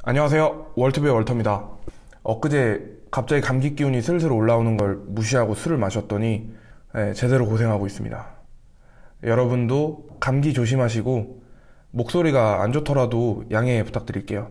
안녕하세요. 월트비의 월터입니다. 엊그제 갑자기 감기 기운이 슬슬 올라오는 걸 무시하고 술을 마셨더니 제대로 고생하고 있습니다. 여러분도 감기 조심하시고 목소리가 안 좋더라도 양해 부탁드릴게요.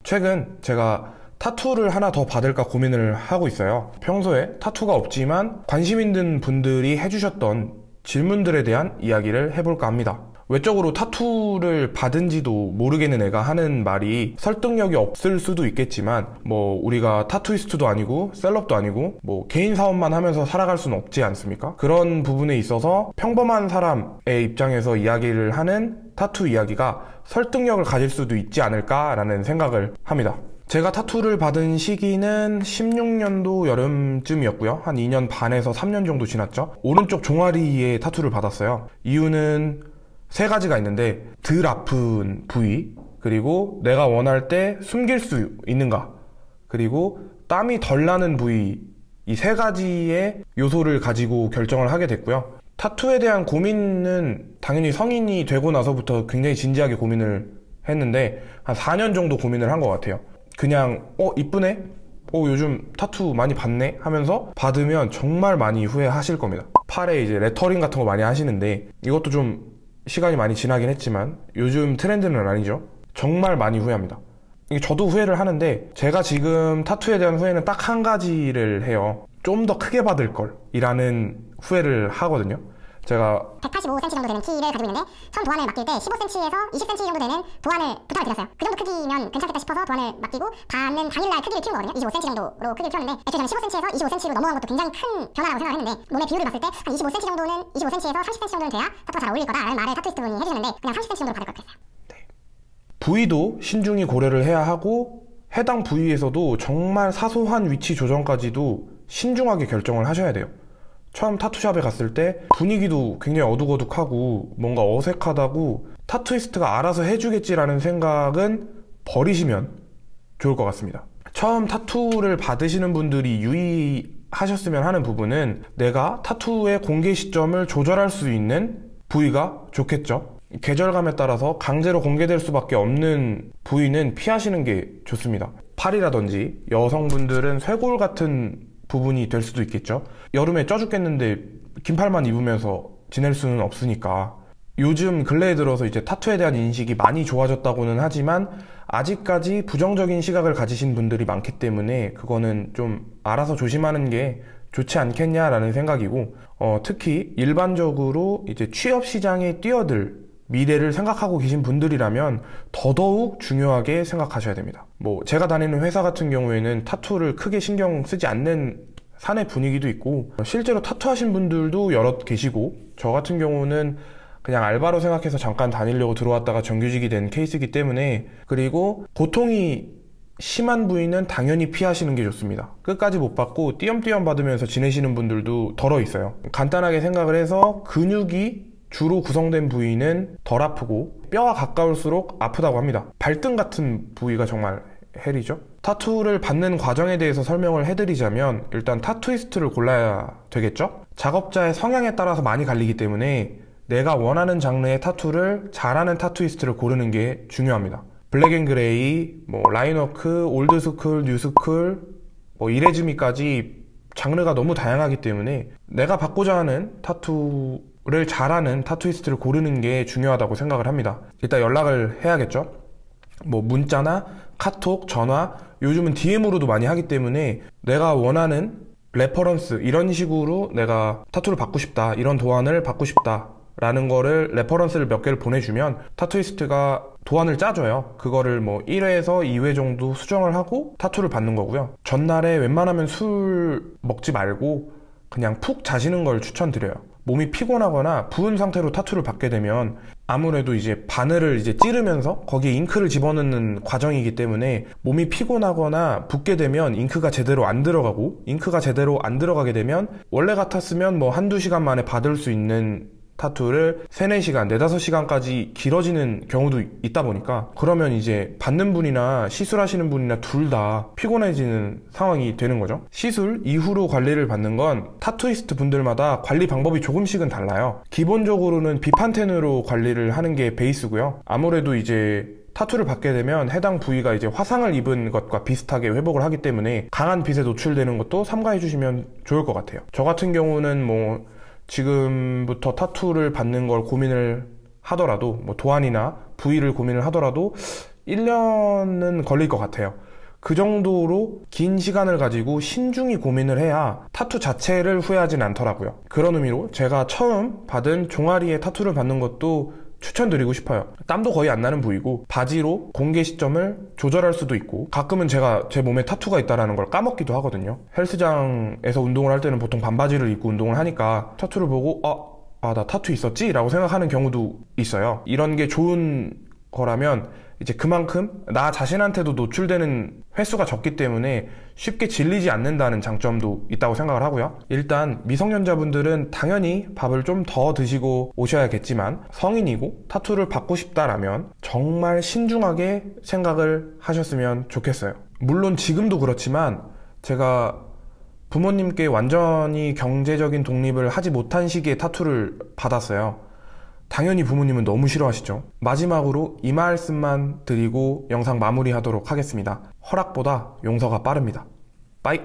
최근 제가 타투를 하나 더 받을까 고민을 하고 있어요. 평소에 타투가 없지만 관심 있는 분들이 해주셨던 질문들에 대한 이야기를 해볼까 합니다. 외적으로 타투를 받은지도 모르겠는 애가 하는 말이 설득력이 없을 수도 있겠지만 우리가 타투이스트도 아니고 셀럽도 아니고 개인 사업만 하면서 살아갈 수는 없지 않습니까? 그런 부분에 있어서 평범한 사람의 입장에서 이야기를 하는 타투 이야기가 설득력을 가질 수도 있지 않을까라는 생각을 합니다. 제가 타투를 받은 시기는 16년도 여름쯤이었고요. 한 2년 반에서 3년 정도 지났죠. 오른쪽 종아리에 타투를 받았어요. 이유는 세 가지가 있는데 덜 아픈 부위, 그리고 내가 원할 때 숨길 수 있는가, 그리고 땀이 덜 나는 부위, 이 세 가지의 요소를 가지고 결정을 하게 됐고요. 타투에 대한 고민은 당연히 성인이 되고 나서부터 굉장히 진지하게 고민을 했는데 한 4년 정도 고민을 한 것 같아요. 그냥 이쁘네? 요즘 타투 많이 받네? 하면서 받으면 정말 많이 후회하실 겁니다. 팔에 이제 레터링 같은 거 많이 하시는데 이것도 좀 시간이 많이 지나긴 했지만 요즘 트렌드는 아니죠. 정말 많이 후회합니다. 이게 저도 후회를 하는데 제가 지금 타투에 대한 후회는 딱 한 가지를 해요. 좀 더 크게 받을 걸 이라는 후회를 하거든요. 제가 185cm 정도 되는 키를 가지고 있는데 처음 도안을 맡길 때 15cm에서 20cm 정도 되는 도안을 부탁을 드렸어요. 그 정도 크기면 괜찮겠다 싶어서 도안을 맡기고 받는 당일날 크기를 키운 거거든요. 25cm 정도로 크기를 키웠는데 애초에 저는 15cm에서 25cm로 넘어간 것도 굉장히 큰 변화라고 생각을 했는데 몸의 비율을 봤을 때 한 25cm 정도는 25cm에서 30cm 정도는 돼야 타투가 잘 어울릴 거다라는 말을 타투이스트분이 해주셨는데 그냥 30cm 정도로 받을 걸 그랬어요. 부위도 신중히 고려를 해야 하고 해당 부위에서도 정말 사소한 위치 조정까지도 신중하게 결정을 하셔야 돼요. 처음 타투샵에 갔을 때 분위기도 굉장히 어둑어둑하고 뭔가 어색하다고 타투이스트가 알아서 해주겠지라는 생각은 버리시면 좋을 것 같습니다. 처음 타투를 받으시는 분들이 유의하셨으면 하는 부분은 내가 타투의 공개 시점을 조절할 수 있는 부위가 좋겠죠. 계절감에 따라서 강제로 공개될 수밖에 없는 부위는 피하시는 게 좋습니다. 팔이라든지 여성분들은 쇄골 같은 부분이 될 수도 있겠죠. 여름에 쪄 죽겠는데 긴팔만 입으면서 지낼 수는 없으니까. 요즘 근래에 들어서 이제 타투에 대한 인식이 많이 좋아졌다고는 하지만 아직까지 부정적인 시각을 가지신 분들이 많기 때문에 그거는 좀 알아서 조심하는 게 좋지 않겠냐라는 생각이고, 특히 일반적으로 이제 취업 시장에 뛰어들 미래를 생각하고 계신 분들이라면 더더욱 중요하게 생각하셔야 됩니다. 제가 다니는 회사 같은 경우에는 타투를 크게 신경 쓰지 않는 사내 분위기도 있고 실제로 타투 하신 분들도 여럿 계시고 저 같은 경우는 그냥 알바로 생각해서 잠깐 다니려고 들어왔다가 정규직이 된 케이스이기 때문에, 그리고 고통이 심한 부위는 당연히 피하시는 게 좋습니다. 끝까지 못 받고 띄엄띄엄 받으면서 지내시는 분들도 덜어 있어요. 간단하게 생각을 해서 근육이 주로 구성된 부위는 덜 아프고 뼈와 가까울수록 아프다고 합니다. 발등 같은 부위가 정말 헬이죠. 타투를 받는 과정에 대해서 설명을 해드리자면 일단 타투이스트를 골라야 되겠죠. 작업자의 성향에 따라서 많이 갈리기 때문에 내가 원하는 장르의 타투를 잘하는 타투이스트를 고르는 게 중요합니다. 블랙앤그레이, 라인워크, 올드스쿨, 뉴스쿨, 이레즈미까지 장르가 너무 다양하기 때문에 내가 받고자 하는 타투를 잘하는 타투이스트를 고르는 게 중요하다고 생각을 합니다. 일단 연락을 해야겠죠. 문자나 카톡, 전화, 요즘은 DM으로도 많이 하기 때문에 내가 원하는 레퍼런스, 이런 식으로 내가 타투를 받고 싶다, 이런 도안을 받고 싶다 라는 거를 레퍼런스를 몇 개를 보내주면 타투이스트가 도안을 짜줘요. 그거를 1회에서 2회 정도 수정을 하고 타투를 받는 거고요. 전날에 웬만하면 술 먹지 말고 그냥 푹 자시는 걸 추천드려요. 몸이 피곤하거나 부은 상태로 타투를 받게 되면 아무래도 이제 바늘을 이제 찌르면서 거기에 잉크를 집어넣는 과정이기 때문에 몸이 피곤하거나 붓게 되면 잉크가 제대로 안 들어가고, 잉크가 제대로 안 들어가게 되면 원래 같았으면 한두 시간 만에 받을 수 있는 타투를 3, 4시간, 4, 5시간까지 길어지는 경우도 있다 보니까 그러면 이제 받는 분이나 시술하시는 분이나 둘 다 피곤해지는 상황이 되는 거죠. 시술 이후로 관리를 받는 건 타투이스트 분들마다 관리 방법이 조금씩은 달라요. 기본적으로는 비판텐으로 관리를 하는 게 베이스고요. 아무래도 이제 타투를 받게 되면 해당 부위가 이제 화상을 입은 것과 비슷하게 회복을 하기 때문에 강한 빛에 노출되는 것도 삼가해 주시면 좋을 것 같아요. 저 같은 경우는 뭐 지금부터 타투를 받는 걸 고민을 하더라도 뭐 도안이나 부위를 고민을 하더라도 1년은 걸릴 것 같아요. 그 정도로 긴 시간을 가지고 신중히 고민을 해야 타투 자체를 후회하진 않더라고요. 그런 의미로 제가 처음 받은 종아리에 타투를 받는 것도 추천드리고 싶어요. 땀도 거의 안 나는 부위고 바지로 공개 시점을 조절할 수도 있고 가끔은 제가 제 몸에 타투가 있다는 걸 까먹기도 하거든요. 헬스장에서 운동을 할 때는 보통 반바지를 입고 운동을 하니까 타투를 보고 나 타투 있었지? 라고 생각하는 경우도 있어요. 이런 게 좋은 거라면 이제 그만큼 나 자신한테도 노출되는 횟수가 적기 때문에 쉽게 질리지 않는다는 장점도 있다고 생각을 하고요. 일단 미성년자분들은 당연히 밥을 좀 더 드시고 오셔야겠지만 성인이고 타투를 받고 싶다라면 정말 신중하게 생각을 하셨으면 좋겠어요. 물론 지금도 그렇지만 제가 부모님께 완전히 경제적인 독립을 하지 못한 시기에 타투를 받았어요. 당연히 부모님은 너무 싫어하시죠. 마지막으로 이 말씀만 드리고 영상 마무리하도록 하겠습니다. 허락보다 용서가 빠릅니다. 빠이.